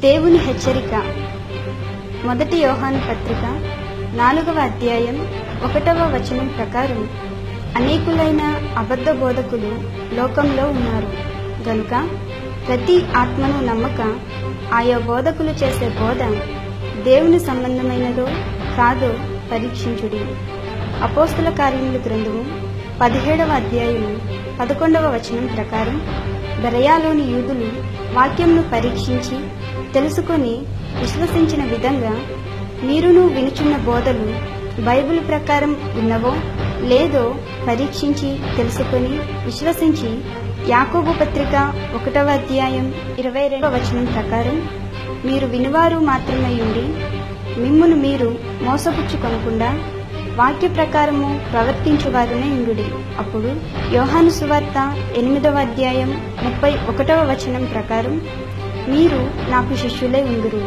దేవుని హెచ్చరిక. 1 యోహాను పత్రిక 4వ అధ్యాయం 1వ వచనం ప్రకారం అనేకులైన అబద్ధ బోధకులు లోకంలో ఉన్నారు గనుక ప్రతి ఆత్మను నమ్మక ఆయా బోధకులు చేసే బోధ దేవుని సంబంధమైనదో కాదో పరీక్షించుడి. అపోస్తల కార్యముల గ్రంథము 17వ అధ్యాయము 11వ వచనం ప్రకారం బెరయాలోని యూదులు వాక్యంను పరీక్షించి తెలుసుకొని విశ్వసించిన విధంగా మీరును వినుచున్న బోధలు బైబిల్ ప్రకారం ఉన్నవో లేదో పరీక్షించి తెలుసుకొని విశ్వసించి యాకోబు పత్రిక 1వ అధ్యాయం 22వ వచనం ప్రకారం మీరు వినువారు మాత్రమే ఉండి మిమ్మును మీరు మోసపుచ్చుకొనకుండా వాక్య ప్రకారము ప్రవర్తించువారునే ఉండుడి. అప్పుడు యోహాను సువార్త 8వ అధ్యాయం 31వ వచనం ప్రకారం మీరు నాకు శిష్యులై ఉందురు.